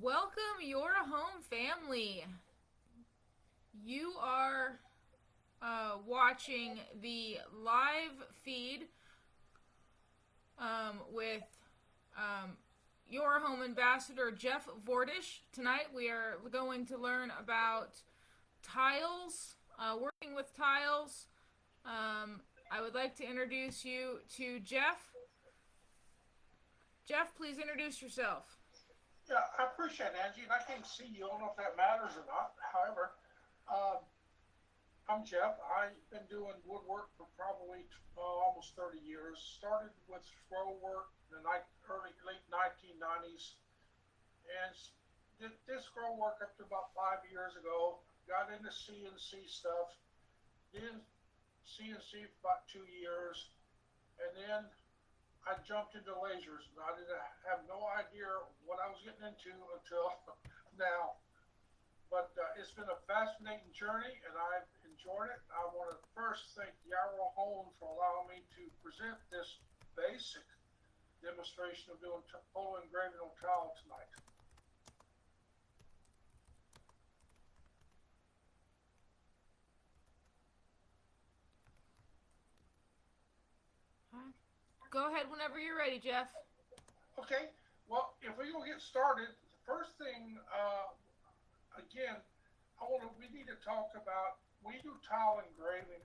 Welcome, YoraHome family. You are watching the live feed with YoraHome Ambassador Jeff Vordish. Tonight we are going to learn about tiles, working with tiles. I would like to introduce you to Jeff. Jeff, please introduce yourself. Yeah, I appreciate it, Angie, and I can't see you. I don't know if that matters or not. However, um, I'm Jeff. I've been doing woodwork for probably almost 30 years. Started with scroll work in the late 1990s, and did this scroll work up to about 5 years ago. Got into CNC stuff. Did CNC for about 2 years, and then I jumped into lasers. And I didn't have no idea what I was getting into until now. But it's been a fascinating journey, and I've enjoyed it. I want to first thank YoraHome for allowing me to present this basic demonstration of doing photo engraving on tile tonight. Go ahead whenever you're ready, Jeff. Okay, well, if we're going to get started, the first thing, again, we need to talk about, we do tile engraving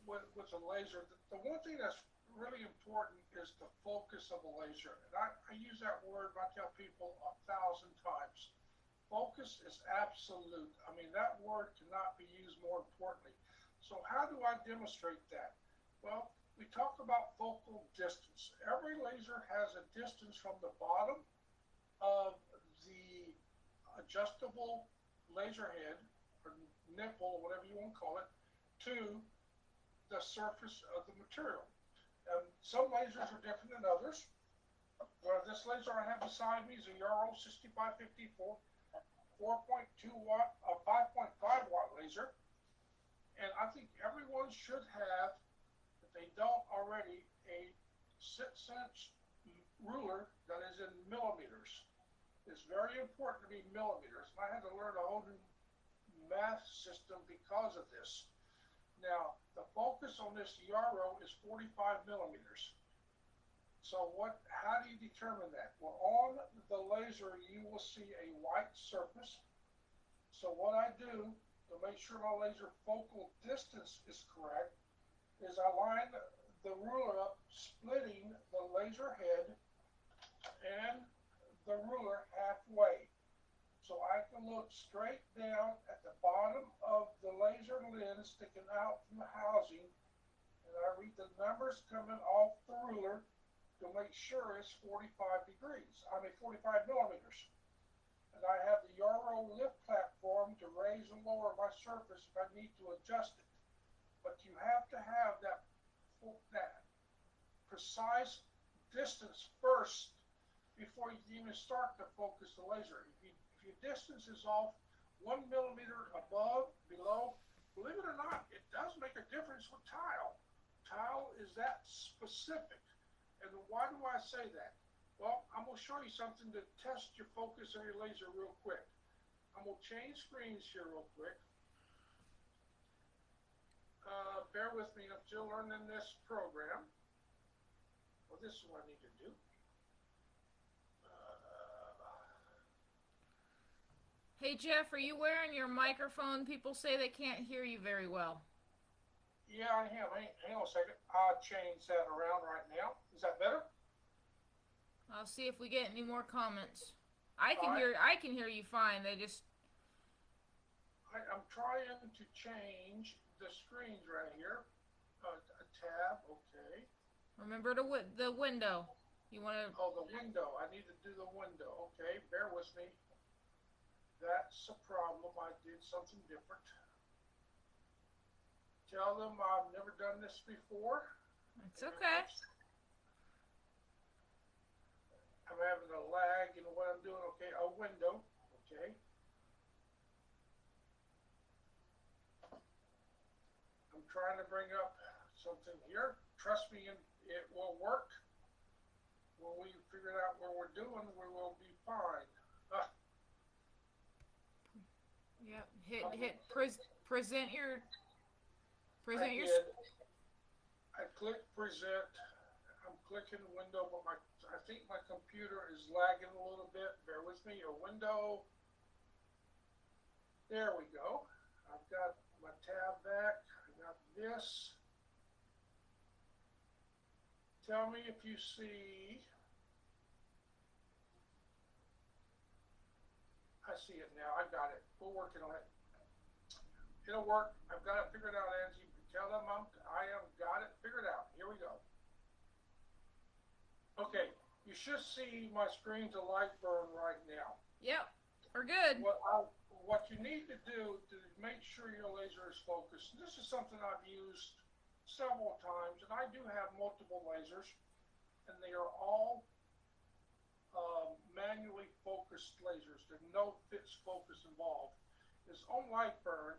with a laser. The one thing that's really important is the focus of a laser. And I use that word, I tell people 1,000 times. Focus is absolute. I mean, that word cannot be used more importantly. So how do I demonstrate that? Well, we talk about focal distance. Every laser has a distance from the bottom of the adjustable laser head, or nipple, or whatever you want to call it, to the surface of the material. Some lasers are different than others. This laser I have beside me is a YoraHome 6554 4.2 watt, 5.5 watt laser. And I think everyone should have, if they don't already, a 6-inch ruler that is in millimeters. It's very important to be millimeters. And I had to learn a whole new math system because of this. Now, the focus on this YoraHome is 45 millimeters. So how do you determine that? Well, on the laser, you will see a white surface. So what I do to make sure my laser focal distance is correct is I line the ruler up, splitting the laser head and the ruler halfway. So I can look straight down at the bottom of the laser lens sticking out from the housing, and I read the numbers coming off the ruler to make sure it's 45 millimeters. And I have the YoraHome lift platform to raise and lower my surface if I need to adjust it. But you have to have that precise distance first before you even start to focus the laser. If your distance is off 1 millimeter above, below, believe it or not, it does make a difference with tile. Tile is that specific. And why do I say that? Well, I'm going to show you something to test your focus of your laser real quick. I'm going to change screens here real quick. Bear with me, I'm still learning this program. Well, this is what I need to do. Hey, Jeff, are you wearing your microphone? People say they can't hear you very well. Yeah, I am. Hang on a second. I'll change that around right now. Is that better? I'll see if we get any more comments. I can hear you fine. I'm trying to change the screens right here. A tab, okay. Remember the window. You want to... Oh, the window. I need to do the window. Okay, bear with me. That's a problem. I did something different. Tell them I've never done this before. It's okay. I'm having a lag in what I'm doing. Okay, a window. Okay. I'm trying to bring up something here. Trust me, it will work. when we figure out what we're doing, we will be fine. Uh, Yep. Hit present your I your. did. I clicked present. I'm clicking window, but I think my computer is lagging a little bit. Bear with me. A window. There we go. I've got my tab back. I got this. Tell me if you see. I see it now. I got it. We're working on it. It'll work. I've got it figured out, Angie. Tell them I have got it figured out. Here we go. Okay, you should see my screen to light burn right now. Yep, we're good. What you need to do to make sure your laser is focused, this is something I've used several times, and I do have multiple lasers, and they are all manually focused lasers. There's no fixed focus involved. Is on light burn.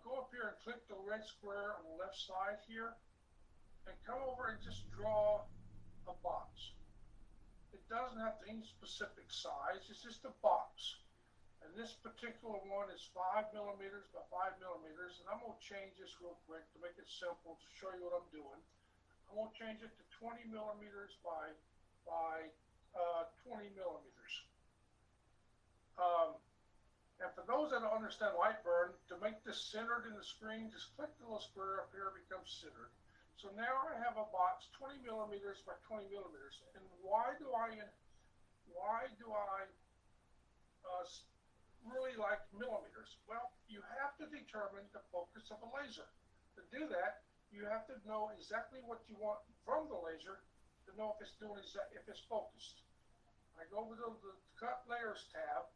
Go up here and click the red square on the left side here, and come over and just draw a box. It doesn't have to be any specific size. It's just a box. And this particular one is 5 millimeters by 5 millimeters. And I'm going to change this real quick to make it simple to show you what I'm doing. I'm going to change it to 20 millimeters by 20 millimeters. And for those that don't understand light burn, to make this centered in the screen, just click the little square up here, it becomes centered. So now I have a box 20 millimeters by 20 millimeters. And why do I really like millimeters? Well, you have to determine the focus of a laser. To do that, you have to know exactly what you want from the laser to know if it's focused. I go over to the Cut Layers tab.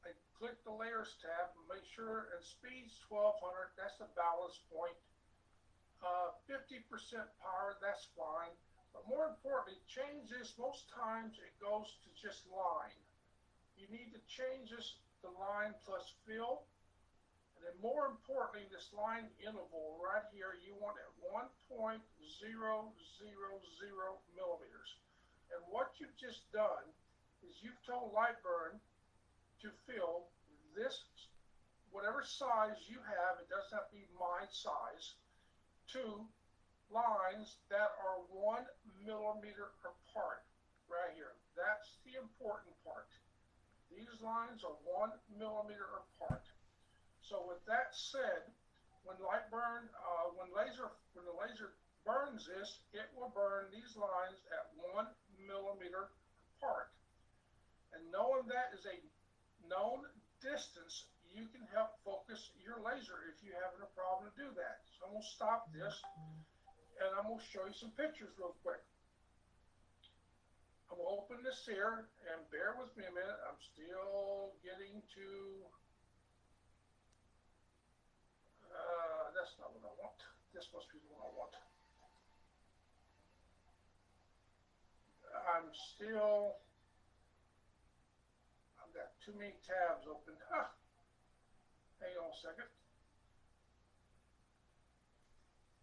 I click the Layers tab and make sure, and speed's 1200. That's the balance point. 50% power, that's fine. But more importantly, change this. Most times it goes to just line. You need to change this to line plus fill. And then more importantly, this line interval right here, you want at 1.000 millimeters. And what you've just done is you've told Lightburn to fill this, whatever size you have, it doesn't have to be my size, two lines that are 1 millimeter apart right here. That's the important part. These lines are 1 millimeter apart. So with that said, when the laser burns this, it will burn these lines at 1 millimeter apart. And knowing that is a known distance, you can help focus your laser if you're having a problem to do that. So I'm going to stop this and I'm going to show you some pictures real quick. I'm going to open this here and bear with me a minute. I'm still getting to, that's not what I want. This must be the one I want. I've got too many tabs open. Hang on a second.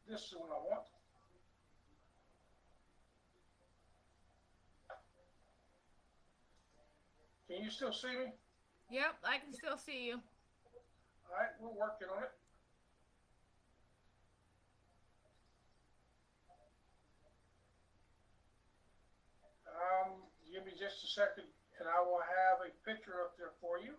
This is the one I want. Can you still see me? Yep, I can still see you. All right, we're working on it. Give me just a second, and I will have a picture up there for you.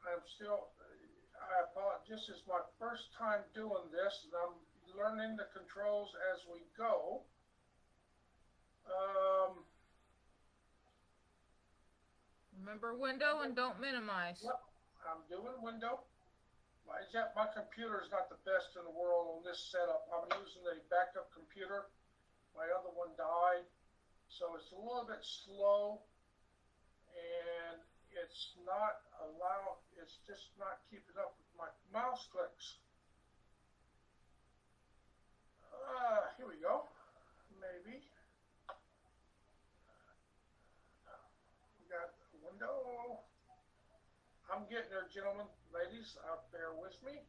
I apologize. This is my first time doing this, and I'm learning the controls as we go. Remember window and don't minimize. Yep, I'm doing window. My computer is not the best in the world on this setup. I'm using a backup computer. My other one died. So it's a little bit slow, and it's just not keeping up with my mouse clicks. Here we go. Maybe. We got a window. I'm getting there, gentlemen, ladies, bear with me.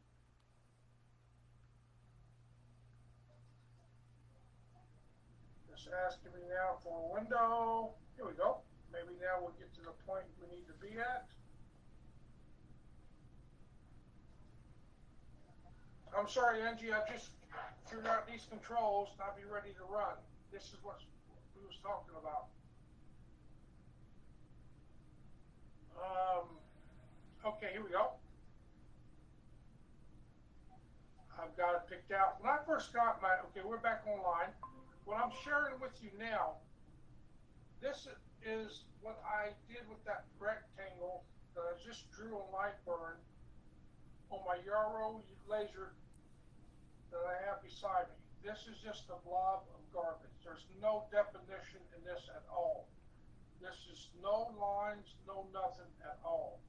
The It's asking me now for a window. Here we go. Maybe now we'll get to the point we need to be at. I'm sorry, Angie, I just figured out these controls and I'll be ready to run. This is what we was talking about. Okay, here we go. I've got it picked out. When I first got my, okay, we're back online. What I'm sharing with you now, this is what I did with that rectangle that I just drew on Lightburn on my YoraHome laser that I have beside me. This is just a blob of garbage. There's no definition in this at all. This is no lines, no nothing at all.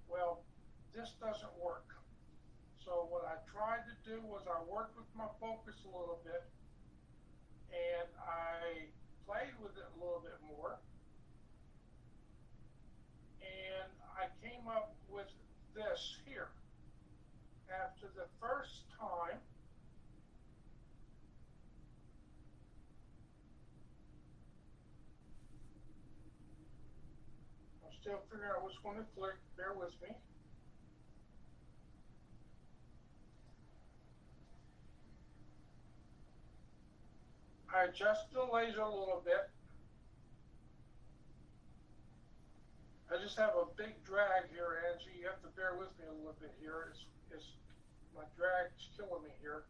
Well, this doesn't work. So what I tried to do was I worked with my focus a little bit and I played with it a little bit more. And I came up with this here. After the first time, I'm still figuring out which one to click. Bear with me. I adjusted the laser a little bit. I just have a big drag here, Angie. You have to bear with me a little bit here. It's my drag's killing me here.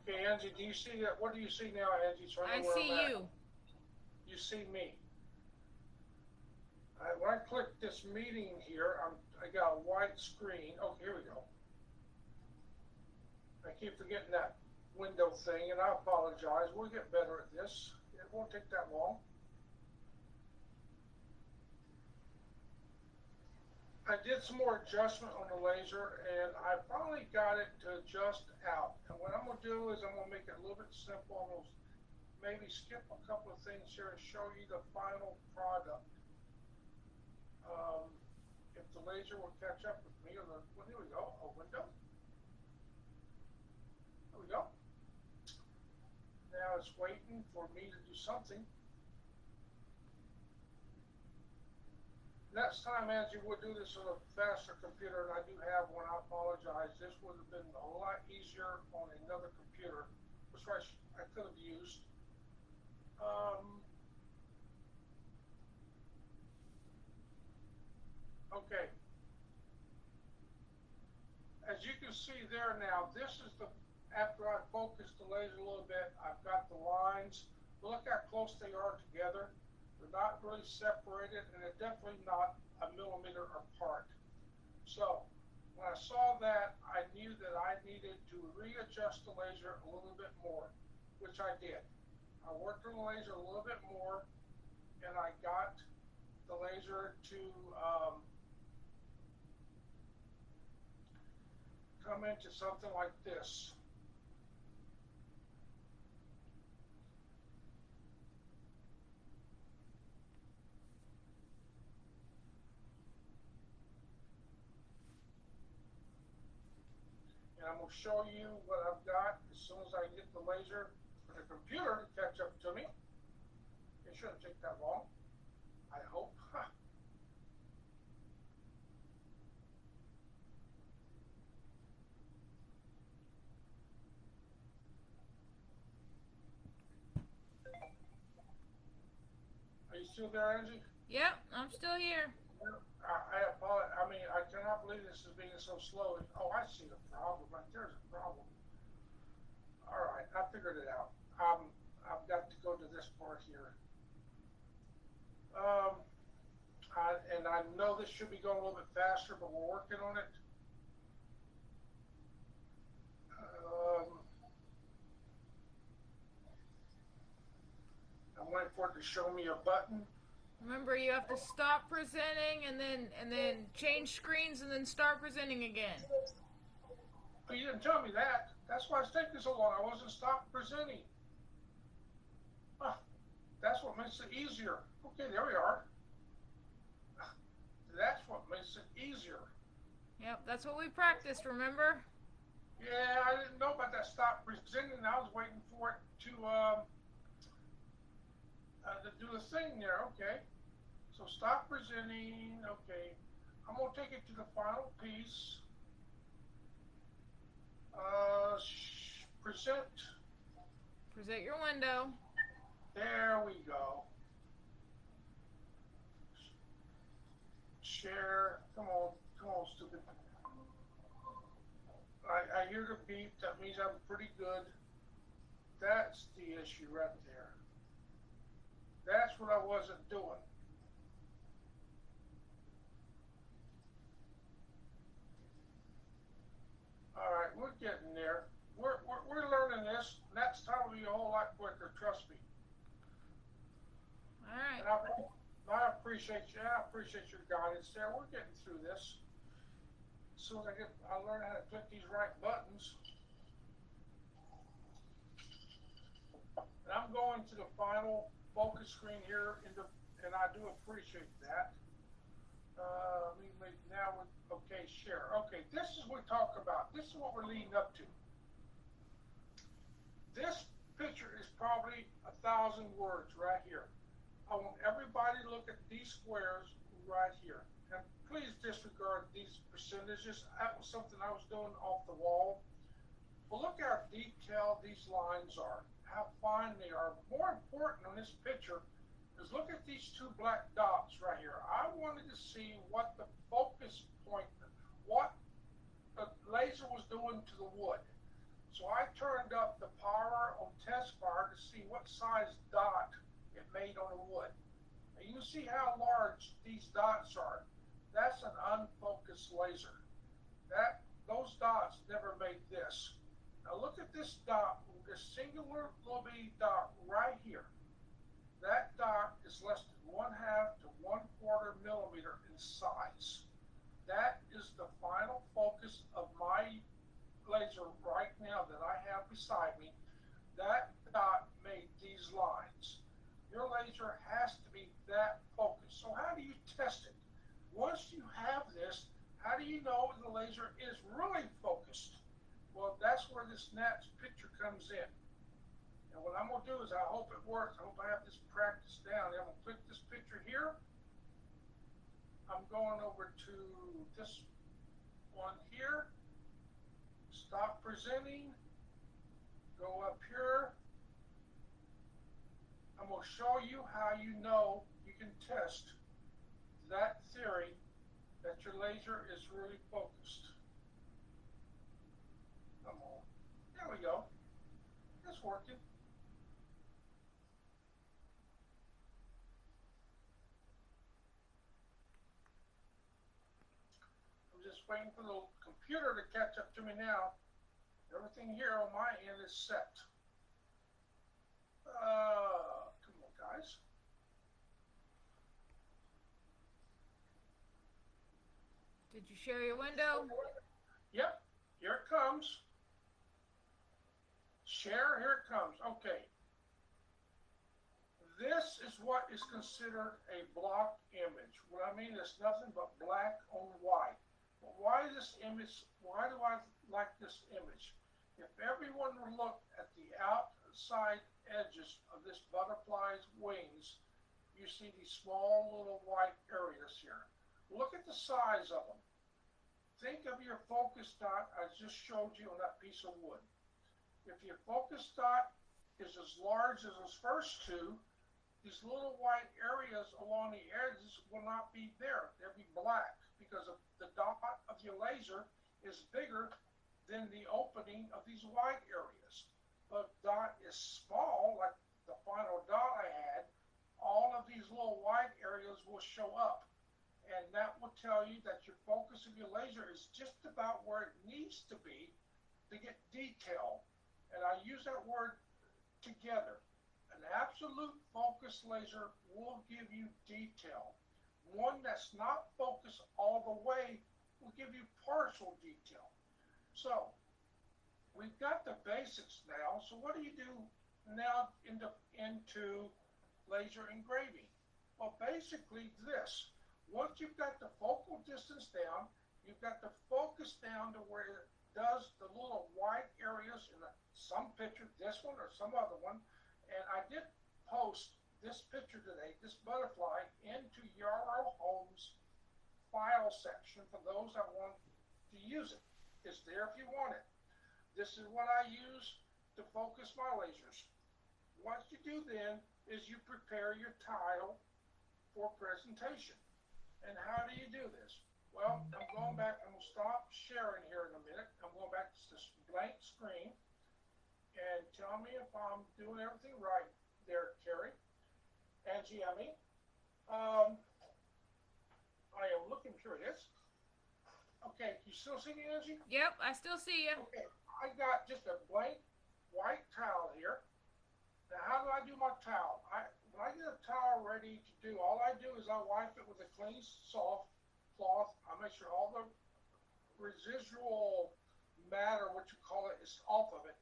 Okay, Angie, do you see that? What do you see now, Angie? So I see you. You see me. When I click this meeting here, I got a white screen. Oh, here we go. I keep forgetting that window thing, and I apologize. We'll get better at this. It won't take that long. I did some more adjustment on the laser, and I finally got it to adjust out. And what I'm going to do is I'm going to make it a little bit simple. I'm going to maybe skip a couple of things here and show you the final product. If the laser will catch up with me, or well, here we go, a window. There we go. Now it's waiting for me to do something. Next time, Angie, we'll do this on a faster computer, and I do have one. I apologize. This would have been a lot easier on another computer, which I could have used. Okay. As you can see there now, this is after I focused the laser a little bit, I've got the lines. Look how close they are together. They're not really separated, and they're definitely not a millimeter apart. So when I saw that, I knew that I needed to readjust the laser a little bit more, which I did. I worked on the laser a little bit more, and I got the laser to come into something like this. And I'm going to show you what I've got as soon as I get the laser for the computer to catch up to me. It shouldn't take that long, I hope. Are you still there, Angie? Yep, I'm still here. I apologize. I mean, I cannot believe this is being so slow. Oh, I see the problem. There's a problem. All right, I figured it out. I've got to go to this part here. And I know this should be going a little bit faster, but we're working on it. I'm waiting for it to show me a button. Remember, you have to stop presenting and then change screens and then start presenting again. Oh, you didn't tell me that. That's why it's taking so long. I wasn't stopped presenting. Huh. That's what makes it easier. Okay, there we are. That's what makes it easier. Yep, that's what we practiced, remember? Yeah, I didn't know about that stop presenting. I was waiting for it to do the thing there. Okay, so stop presenting. Okay, I'm gonna take it to the final piece. Present. Present your window. There we go. Share. Come on, stupid. I hear the beep. That means I'm pretty good. That's the issue right there. That's what I wasn't doing. All right, we're getting there. We're learning this. Next time will be a whole lot quicker. Trust me. All right. And I appreciate you. I appreciate your guidance there. We're getting through this. As soon as I learn how to click these right buttons. And I'm going to the final focus screen here, and I do appreciate that. Okay, share. Okay, this is what we talk about. This is what we're leading up to. This picture is probably 1,000 words right here. I want everybody to look at these squares right here. And please disregard these percentages. That was something I was doing off the wall. But look how detailed these lines are, how fine they are. More important on this picture is look at these two black dots right here. I wanted to see what the focus point, what the laser was doing to the wood. So I turned up the power on test fire to see what size dot it made on the wood. And you see how large these dots are. That's an unfocused laser. Those dots never made this. Now look at this dot, this singular little bitty dot right here. That dot is less than 1/2 to 1/4 millimeter in size. That is the final focus of my laser right now that I have beside me. That dot made these lines. Your laser has to be that focused. So how do you test it? Once you have this, how do you know the laser is really focused? Well, that's where this next picture comes in. And what I'm going to do is I hope it works. I hope I have this practiced down. I'm going to click this picture here. I'm going over to this one here. Stop presenting. Go up here. I'm going to show you how you know you can test that theory that your laser is really focused. Come on. There we go. It's working. I'm just waiting for the computer to catch up to me now. Everything here on my end is set. Come on, guys. Did you share your window? Yep, here it comes. Share, here it comes. Okay. This is what is considered a block image. What I mean is nothing but black on white. But why this image? Why do I like this image? If everyone would look at the outside edges of this butterfly's wings, you see these small little white areas here. Look at the size of them. Think of your focus dot I just showed you on that piece of wood. If your focus dot is as large as those first two, these little white areas along the edges will not be there. They'll be black because the dot of your laser is bigger than the opening of these white areas. But dot is small, like the final dot I had, all of these little white areas will show up. And that will tell you that your focus of your laser is just about where it needs to be to get detail. And I use that word together. An absolute focus laser will give you detail. One that's not focused all the way will give you partial detail. So we've got the basics now. So what do you do now into laser engraving? Well, basically this. Once you've got the focal distance down, you've got the focus down to where it does the little white areas in some picture, this one or some other one. And I did post this picture today, this butterfly, into YoraHome's file section for those that want to use it. It's there if you want it. This is what I use to focus my lasers. What you do then is you prepare your tile for presentation. And how do you do this? Well, I'm going back, I'm going to stop sharing here in a minute. I'm going back to this blank screen. And tell me if I'm doing everything right there, Carrie. Angie, I mean. I am looking, here it is. Okay, you still see me, Angie? Yep, I still see you. Okay, I got just a blank white towel here. Now, how do I do my towel? When I get a towel ready to do, all I do is I wipe it with a clean, soft cloth. I make sure all the residual matter, what you call it, is off of it.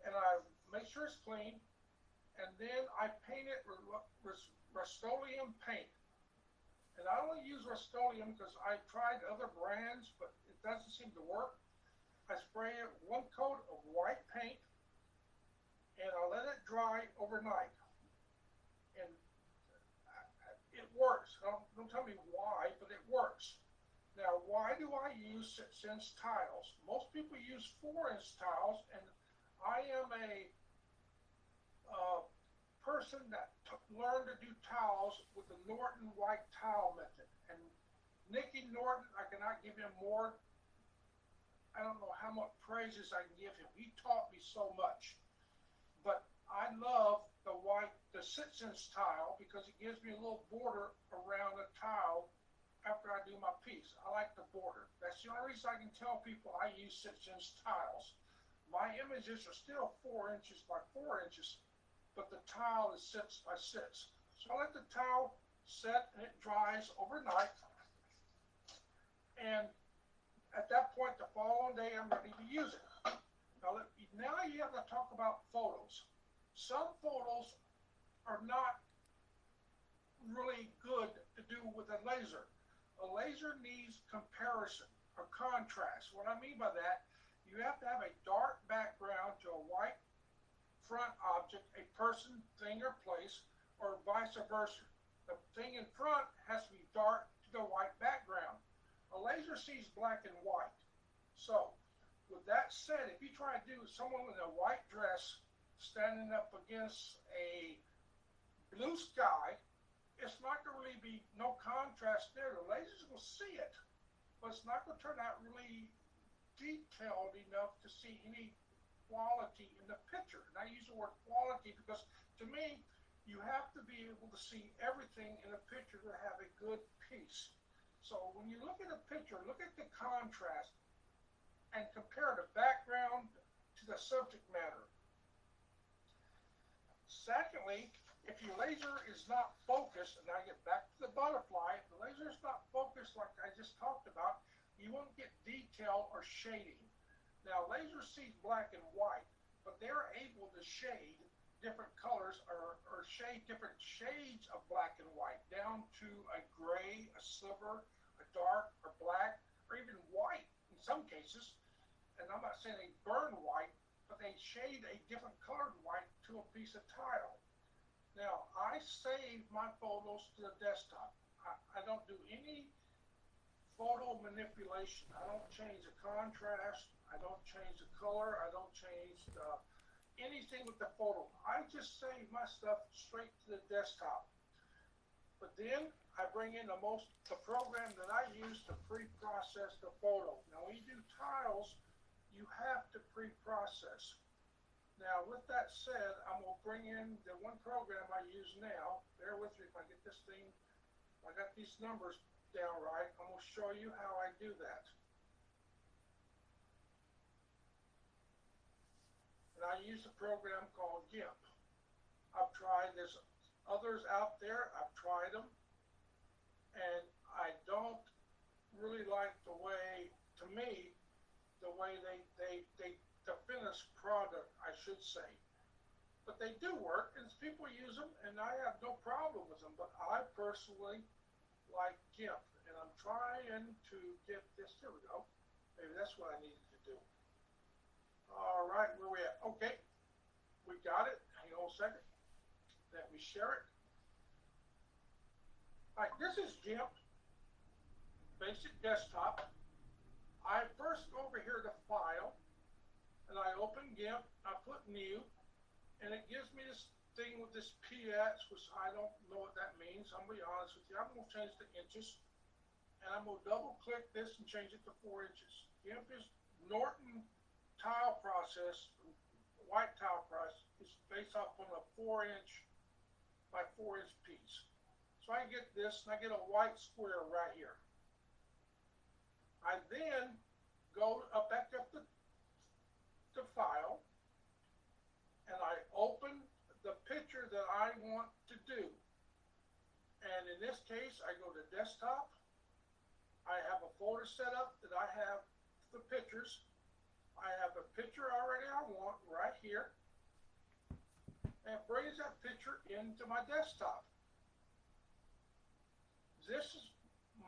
And I make sure it's clean. And then I paint it with Rust-Oleum paint. And I only use Rust-Oleum because I tried other brands, but it doesn't seem to work. I spray it one coat of white paint, and I let it dry overnight. And it works. Don't tell me why, but it works. Now, why do I use 6-inch tiles? Most people use 4-inch tiles, and I am a person that learned to do tiles with the Norton white tile method. And Nicky Norton, I cannot give him more. I don't know how much praises I can give him. He taught me so much. But I love the 6-inch tile because it gives me a little border around the tile after I do my piece. I like the border. That's the only reason I can tell people I use 6-inch tiles. My images are still 4 inches by 4 inches, but the tile is 6 by 6. So I let the tile set and it dries overnight. And at that point, the following day, I'm ready to use it. Now you have to talk about photos. Some photos are not really good to do with a laser. A laser needs comparison or contrast. What I mean by that, you have to have a dark background to a white front object, a person, thing, or place, or vice versa. The thing in front has to be dark to the white background. A laser sees black and white. So, with that said, if you try to do someone in a white dress standing up against a blue sky, it's not going to really be no contrast there. The lasers will see it, but it's not going to turn out really detailed enough to see any quality in the picture. And I use the word quality because to me, you have to be able to see everything in a picture to have a good piece. So when you look at a picture, look at the contrast and compare the background to the subject matter. Secondly, if your laser is not focused, and I get back to the butterfly, if the laser is not focused like I just talked about, you won't get detail or shading. Now, lasers see black and white, but they're able to shade different colors or shade different shades of black and white down to a gray, a silver, a dark, or black, or even white in some cases. And I'm not saying they burn white, but they shade a different colored white to a piece of tile. Now, I save my photos to the desktop. I don't do any photo manipulation. I don't change the contrast. I don't change the color. I don't change anything with the photo. I just save my stuff straight to the desktop. But then I bring in the program that I use to pre-process the photo. Now, when you do tiles, you have to pre-process. Now, with that said, I'm going to bring in the one program I use now. Bear with me if I get this thing, I got these numbers down right. I'm going to show you how I do that. And I use a program called GIMP. I've tried, there's others out there, I've tried them, and I don't really like the way, to me, the way the finished product, I should say. but they do work, and people use them, and I have no problem with them. But I personally like GIMP, and I'm trying to get this. Here we go. Maybe that's what I needed to do. All right, where we at? Okay, we got it. Hang on a second. Let me share it. All right, this is GIMP, basic desktop. I first go over here to File, and I open GIMP. I put New, and it gives me this thing with this PX, which I don't know what that means. I'm going to be honest with you. I'm going to change the inches, and I'm going to double click this and change it to 4 inches. GIMP is Norton tile process, white tile process, is based off on a 4-inch by 4-inch piece. So I get this, and I get a white square right here. I then go back up to File, and I open the picture that I want to do. And in this case, I go to Desktop. I have a folder set up that I have the pictures. I have a picture already I want right here. And it brings that picture into my desktop. This is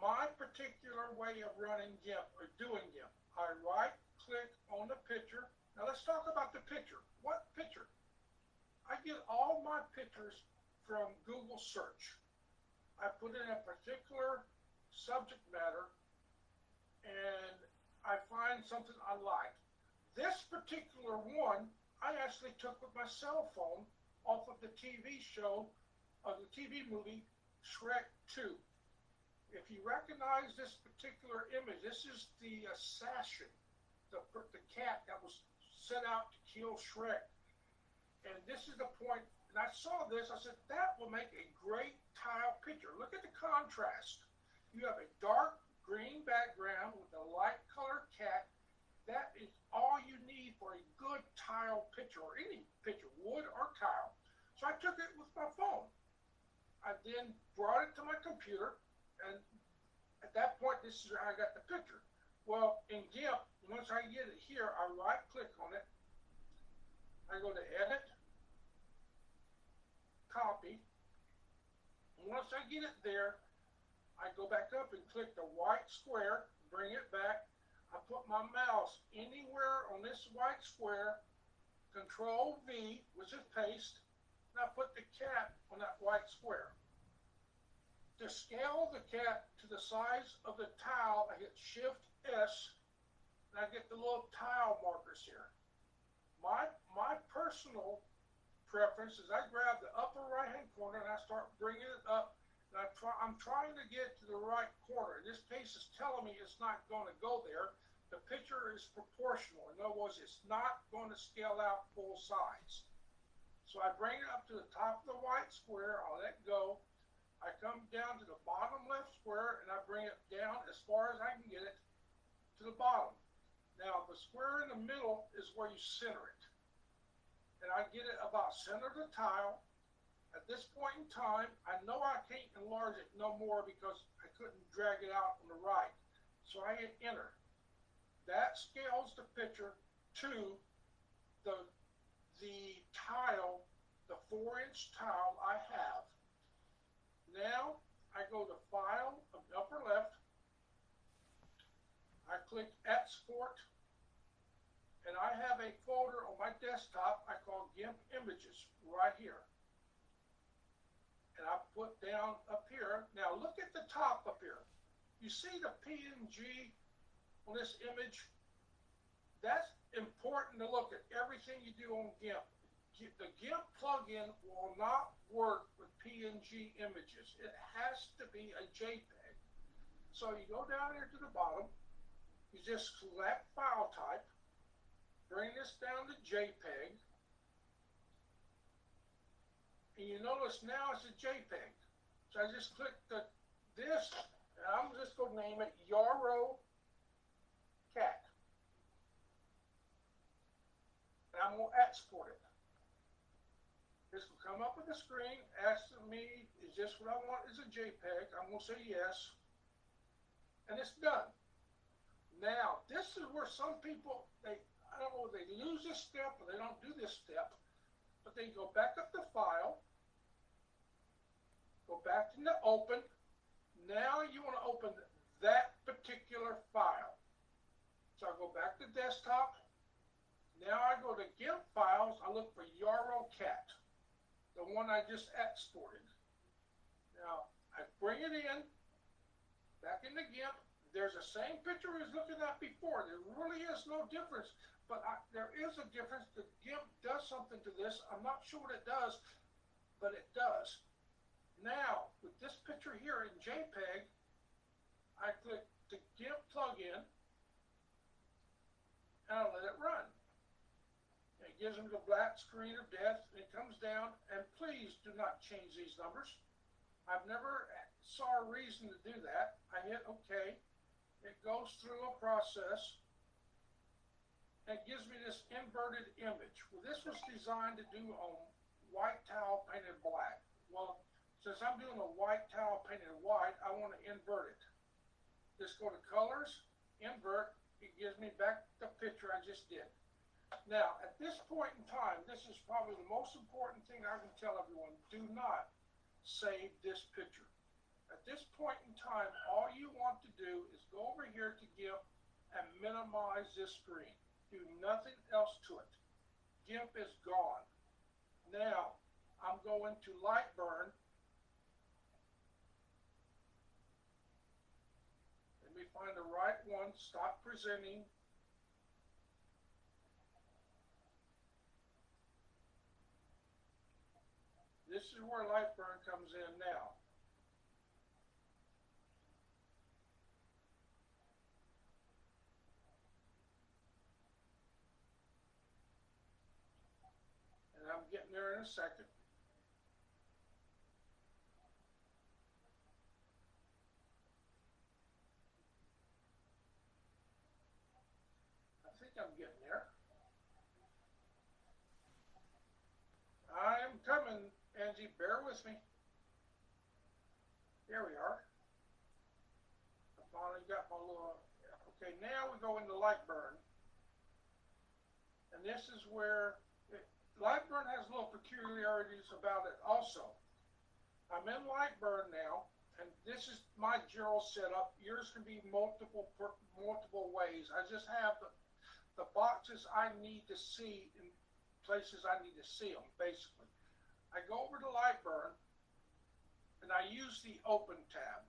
my particular way of running GIMP or doing GIMP. I right click on the picture. Now let's talk about the picture. What picture? I get all my pictures from Google search. I put in a particular subject matter and I find something I like. This particular one I actually took with my cell phone off of the TV show, the TV movie Shrek 2. If you recognize this particular image, this is the assassin, the cat that was set out to kill Shrek. And this is the point, and I saw this, I said, that will make a great tile picture. Look at the contrast. You have a dark green background with a light colored cat. That is all you need for a good tile picture, or any picture, wood or tile. So I took it with my phone. I then brought it to my computer, and at that point, this is how I got the picture. Well, in GIMP, once I get it here, I right click on it. I go to Edit, Copy. And once I get it there, I go back up and click the white square, bring it back. I put my mouse anywhere on this white square, Control V, which is paste, and I put the cat on that white square. To scale the cat to the size of the tile, I hit Shift S, and I get the little tile markers here. My personal preference is I grab the upper right-hand corner and I start bringing it up. And I'm trying to get to the right corner. In this case, it's telling me it's not going to go there. The picture is proportional. In other words, it's not going to scale out full size. So I bring it up to the top of the white square. I'll let go. I come down to the bottom left square and I bring it down as far as I can get it to the bottom. Now, the square in the middle is where you center it. And I get it about center of the tile. At this point in time, I know I can't enlarge it no more because I couldn't drag it out on the right. So I hit Enter. That scales the picture to the tile, the 4-inch tile I have. Now I go to File, upper left. I click Export. And I have a folder on my desktop I call GIMP Images right here. And I put down up here. Now look at the top up here. You see the PNG on this image? That's important to look at everything you do on GIMP. The GIMP plugin will not work with PNG images. It has to be a JPEG. So you go down here to the bottom. You just select File Type. Bring this down to JPEG. And you notice now it's a JPEG. So I just click this, and I'm just going to name it YoraHome Cat. And I'm going to export it. This will come up with the screen, asking me, is this what I want as a JPEG? I'm going to say yes. And it's done. Now, this is where some people, I don't know if they lose this step or they don't do this step, but then go back up to File, go back to the Open. Now you want to open that particular file. So I go back to Desktop. Now I go to GIMP Files. I look for YoraHome, the one I just exported. Now I bring it in, back into GIMP. There's the same picture we was looking at before. There really is no difference, but there is a difference. The GIMP does something to this. I'm not sure what it does, but it does. Now, with this picture here in JPEG, I click the GIMP plugin, and I let it run. It gives me the black screen of death, and it comes down, and please do not change these numbers. I've never saw a reason to do that. I hit OK. It goes through a process, and it gives me this inverted image. Well, this was designed to do on white tile painted black. Well, since I'm doing a white tile painted white, I want to invert it. Just go to Colors, Invert. It gives me back the picture I just did. Now, at this point in time, this is probably the most important thing I can tell everyone. Do not save this picture. At this point in time, all you want to do is go over here to GIMP and minimize this screen. Do nothing else to it. GIMP is gone. Now, I'm going to Lightburn. Let me find the right one. Stop presenting. This is where Lightburn comes in now. And I'm getting there in a second. I think I'm getting there. I am coming, Angie, bear with me. There we are. I finally got my little, okay, now we go into Lightburn. And this is where, Lightburn has little peculiarities about it also. I'm in Lightburn now, and this is my Gerald setup. Yours can be multiple ways. I just have the boxes I need to see in places I need to see them, basically. I go over to Lightburn, and I use the Open tab.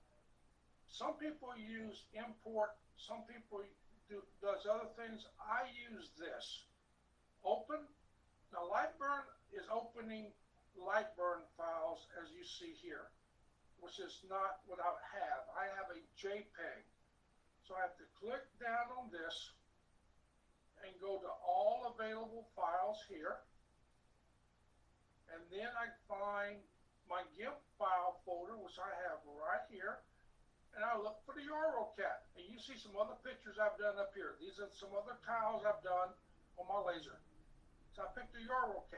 Some people use Import, some people does other things. I use this. Open. Now Lightburn is opening Lightburn files, as you see here, which is not what I have. I have a JPEG. So I have to click down on this and go to all available files here. And then I find my GIMP file folder, which I have right here. And I look for the YoraHome. And you see some other pictures I've done up here. These are some other tiles I've done on my laser. So I picked the YoraHome.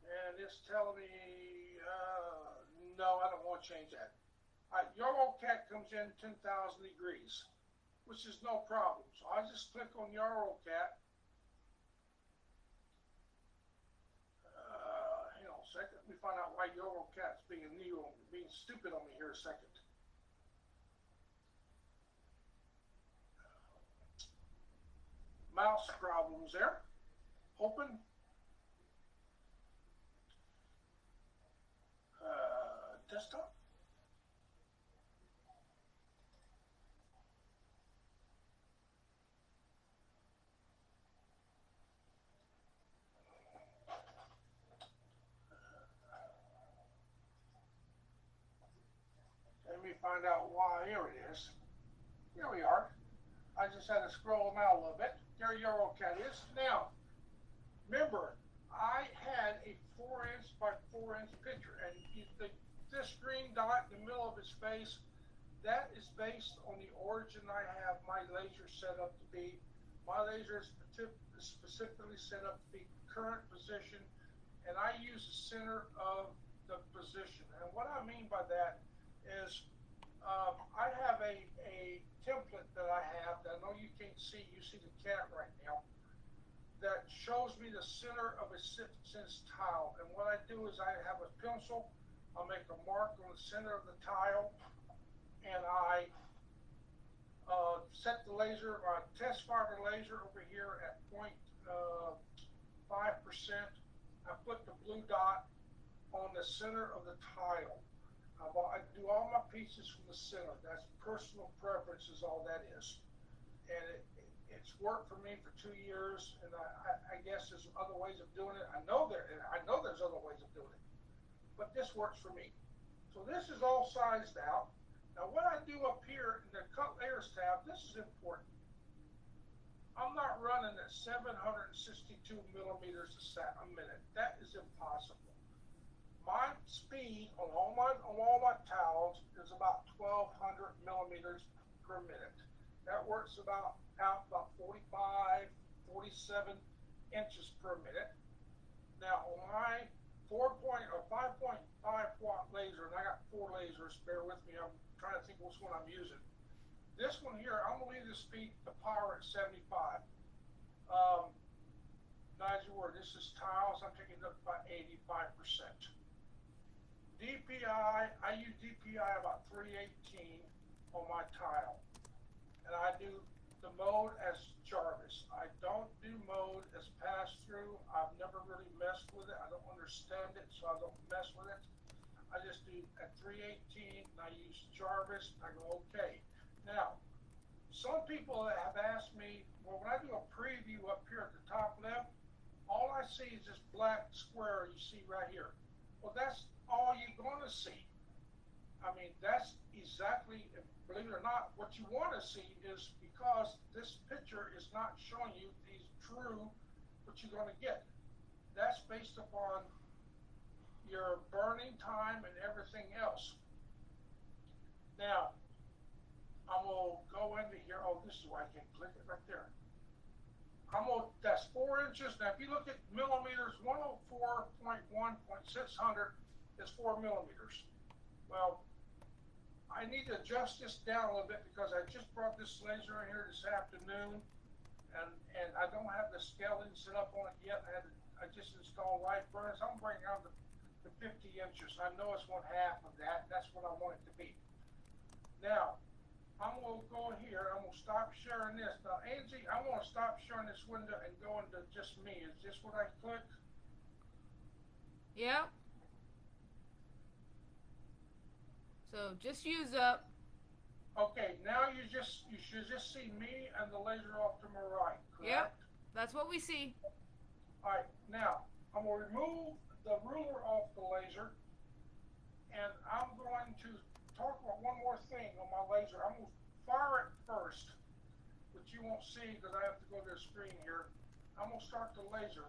And it's telling me, no, I don't want to change that. YoraHome comes in 10,000 degrees, which is no problem. So I just click on YoraHome. Hang on a second. Let me find out why YoraHome being stupid on me here a second. Mouse problems there. Open. Desktop. Let me find out why. Here it is. Here we are. I just had to scroll them out a little bit. There YoraHome is. Now, remember, I had a 4" by 4" picture, and this green dot in the middle of his face, that is based on the origin I have my laser set up to be. My laser is specifically set up to be current position, and I use the center of the position. And what I mean by that is I have a template that I have that I know you can't see. You see the cat right now. that shows me the center of a 6-inch tile. And what I do is I have a pencil, I'll make a mark on the center of the tile, and I set the laser, test fire the laser over here at 0.5%. I put the blue dot on the center of the tile. I do all my pieces from the center. That's personal preference is all that is. And it's worked for me for 2 years, and I guess there's other ways of doing it. I know there's other ways of doing it, but this works for me. So this is all sized out. Now what I do up here in the cut layers tab, this is important. I'm not running at 762 millimeters a minute. That is impossible. My speed on all my tiles is about 1,200 millimeters per minute. That works about 45, 47 inches per minute. Now on my 5.5 watt laser, and I got 4 lasers, bear with me, I'm trying to think which one I'm using. This one here, I'm gonna leave the speed, the power at 75. Now as you were, this is tiles, I'm taking it up by 85%. DPI, I use DPI about 318 on my tile. And I do the mode as Jarvis. I don't do mode as pass-through. I've never really messed with it. I don't understand it, so I don't mess with it. I just do at 318, and I use Jarvis. I go, okay. Now, some people have asked me, well, when I do a preview up here at the top left, all I see is this black square you see right here. Well, that's all you're going to see. I mean, that's exactly, believe it or not, what you want to see is because this picture is not showing you the true what you're going to get. That's based upon your burning time and everything else. Now, I'm going to go into here. Oh, this is why I can click it right there. That's 4 inches. Now, if you look at millimeters, 104.1.600 is 4 millimeters. Well, I need to adjust this down a little bit because I just brought this laser in here this afternoon, and I don't have the scaling set up on it yet. I just installed light burners. I'm bringing out the 50 inches. I know it's 1/2 of that. That's what I want it to be. Now, I'm going to go here. I'm going to stop sharing this. Now, Angie, I want to stop sharing this window and go into just me. Is this what I click? Yeah. So just use up. Okay, now you should just see me and the laser off to my right, correct? Yep, that's what we see. Alright, now I'm going to remove the ruler off the laser, and I'm going to talk about one more thing on my laser. I'm going to fire it first, which you won't see because I have to go to the screen here. I'm going to start the laser.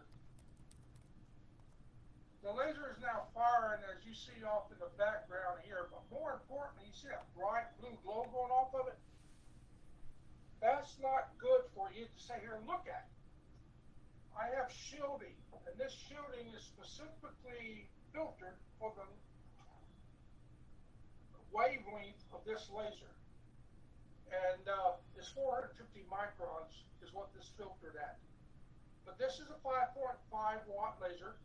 The laser is now firing, as you see off in the background here, but more importantly, you see that bright blue glow going off of it? That's not good for you to sit here and look at. I have shielding, and this shielding is specifically filtered for the wavelength of this laser. And it's 450 microns is what this filtered at. But this is a 5.5 watt laser.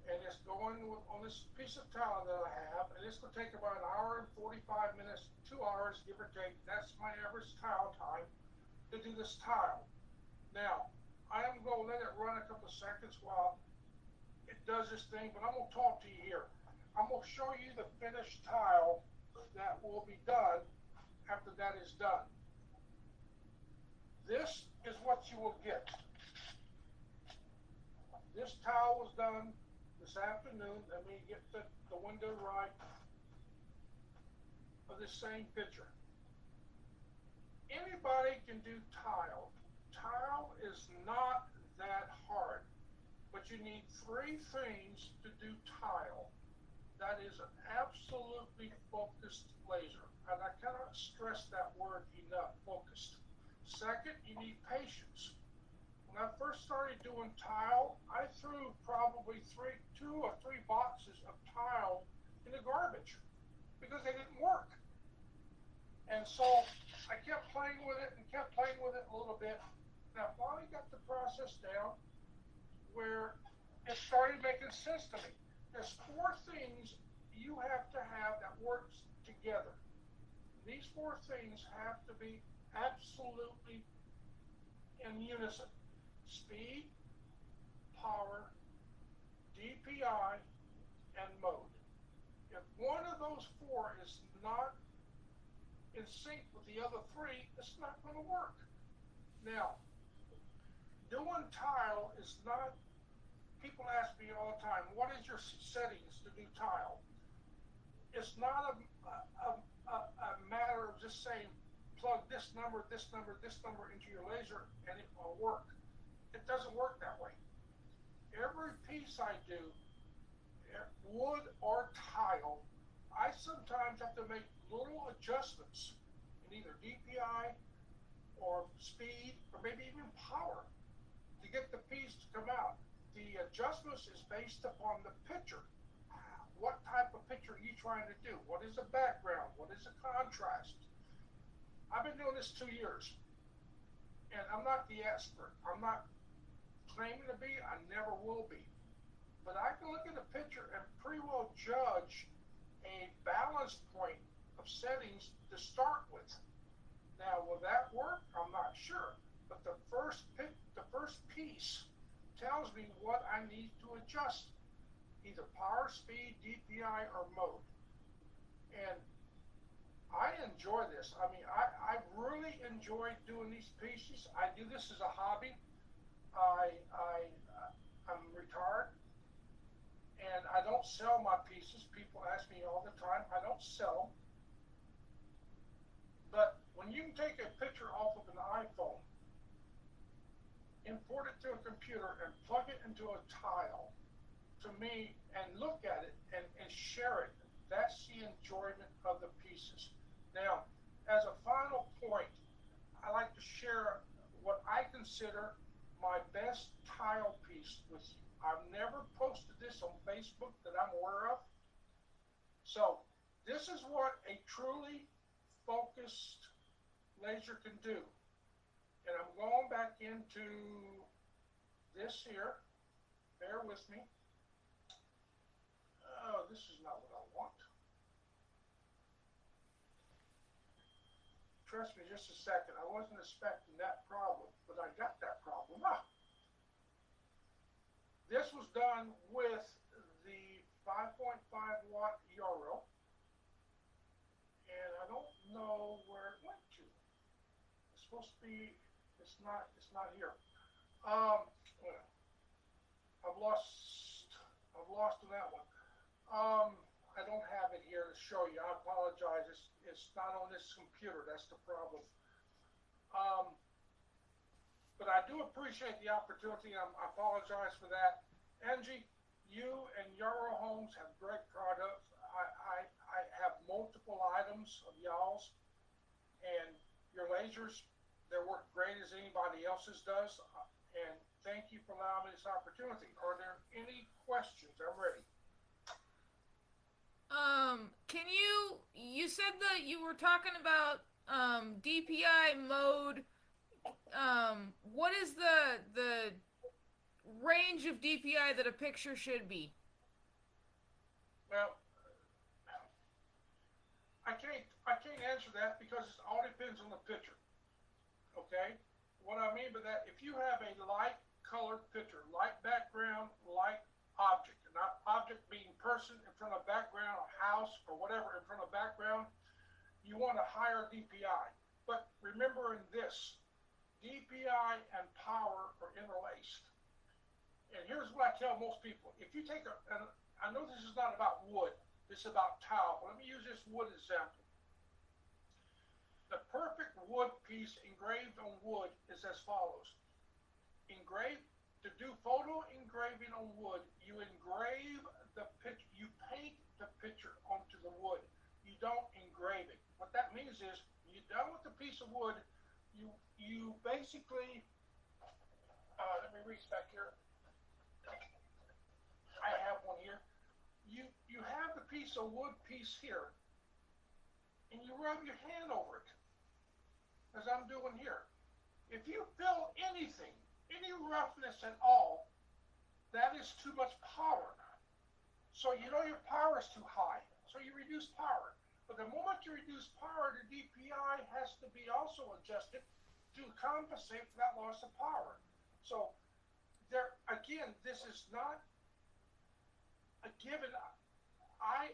And it's going on this piece of tile that I have, and it's going to take about 1 hour and 45 minutes, 2 hours, give or take. That's my average tile time to do this tile. Now, I am going to let it run a couple of seconds while it does this thing, but I'm going to talk to you here. I'm going to show you the finished tile that will be done after that is done. This is what you will get. This tile was done this afternoon. Let me get the window right of the same picture. Anybody can do tile. Tile is not that hard, but you need 3 things to do tile. That is an absolutely focused laser, and I cannot stress that word enough, focused. Second, you need patience. When I first started doing tile, I threw probably 2 or 3 boxes of tile in the garbage because they didn't work. And so I kept playing with it and kept playing with it a little bit. And I finally got the process down. where it started making sense to me. There's four things you have to have that works together. These four things have to be absolutely in unison. Speed, power, DPI, and mode. If one of those four is not in sync with the other three, it's not going to work. Now, doing tile is not, people ask me all the time, what is your settings to do tile? It's not a matter of just saying, plug this number, this number, this number into your laser and it will work. It doesn't work that way. Every piece I do, wood or tile, I sometimes have to make little adjustments in either DPI or speed or maybe even power to get the piece to come out. The adjustments is based upon the picture. What type of picture are you trying to do? What is the background? What is the contrast? I've been doing this 2 years, and I'm not the expert. I'm not claiming to be. I never will be. But I can look at a picture and pretty well judge a balance point of settings to start with. Now, will that work? I'm not sure. But the first piece tells me what I need to adjust, either power, speed, DPI, or mode. And I enjoy this. I mean, I really enjoy doing these pieces. I do this as a hobby. I'm retired, and I don't sell my pieces. People ask me all the time. I don't sell them. But when you can take a picture off of an iPhone, import it to a computer, and plug it into a tile, to me, and look at it and share it, that's the enjoyment of the pieces. Now, as a final point, I like to share what I consider my best tile piece with you. I've never posted this on Facebook that I'm aware of. So, this is what a truly focused laser can do. And I'm going back into this here. Bear with me. Oh, this is not what I want. Trust me just a second. I wasn't expecting that problem, but I got that problem. This was done with the 5.5 watt YoraHome, and I don't know where it went to. It's supposed to be. It's not here. I've lost on that one. I don't have it here to show you. I apologize. It's not on this computer. That's the problem. But I do appreciate the opportunity. I apologize for that. Angie, you and YoraHomes have great products. I have multiple items of y'all's, and your lasers, they work great as anybody else's does. And thank you for allowing me this opportunity. Are there any questions? I'm ready. You said that you were talking about DPI mode. What is the range of DPI that a picture should be? Well, I can't answer that because it all depends on the picture. Okay? What I mean by that, if you have a light colored picture, light background, light object, not object being person in front of background, or house, or whatever in front of background, you want a higher DPI. But remember in this, DPI and power are interlaced. And here's what I tell most people. If you take and I know this is not about wood, this is about tile, but let me use this wood example. The perfect wood piece engraved on wood is as follows. To do photo engraving on wood, you engrave the picture, you paint the picture onto the wood. You don't engrave it. What that means is, when you're done with the piece of wood, you basically, let me reach back here. I have one here. You have the piece of wood piece here, and you rub your hand over it, as I'm doing here. If you feel anything, any roughness at all, that is too much power. So you know your power is too high. So you reduce power. But the moment you reduce power, the DPI has to be also adjusted to compensate for that loss of power. So there again, this is not a given. I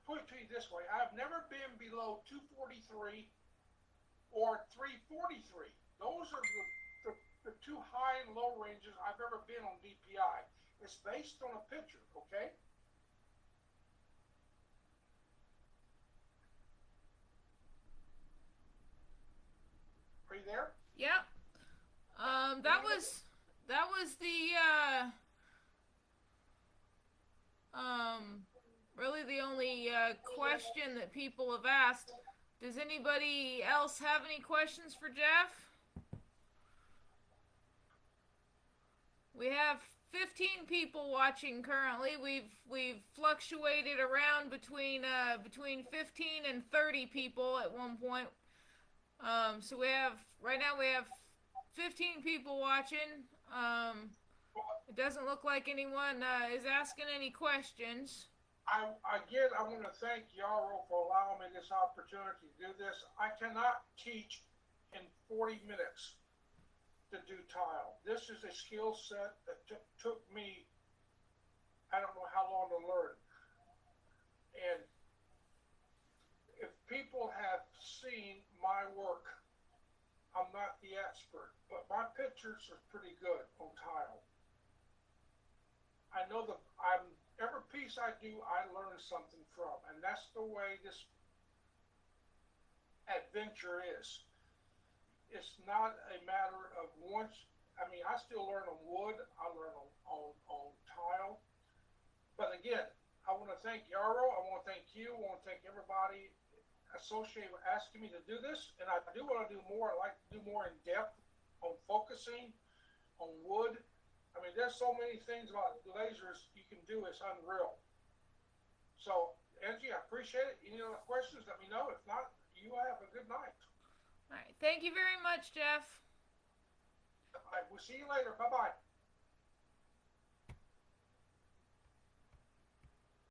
put it to you this way: I've never been below 243 or 343. Those are the two high and low ranges I've ever been on DPI. It's based on a picture, okay? Are you there? Yep. That was the really the only question that people have asked. Does anybody else have any questions for Jeff? We have 15 people watching currently. We've fluctuated around between 15 and 30 people at one point. So right now we have 15 people watching. It doesn't look like anyone is asking any questions. I want to thank YoraHome for allowing me this opportunity to do this. I cannot teach in 40 minutes to do tile. This is a skill set that took me, I don't know how long to learn. And if people have seen my work, I'm not the expert, but my pictures are pretty good on tile. I know that every piece I do, I learn something from, and that's the way this adventure is. It's not a matter of once. I mean, I still learn on wood. I learn on tile. But again, I want to thank Yarrow. I want to thank you. I want to thank everybody associated with asking me to do this. And I do want to do more. I like to do more in depth on focusing on wood. I mean, there's so many things about lasers you can do. It's unreal. So, Angie, I appreciate it. Any other questions, let me know. If not, you have a good night. All right. Thank you very much, Jeff. All right, we'll see you later. Bye-bye.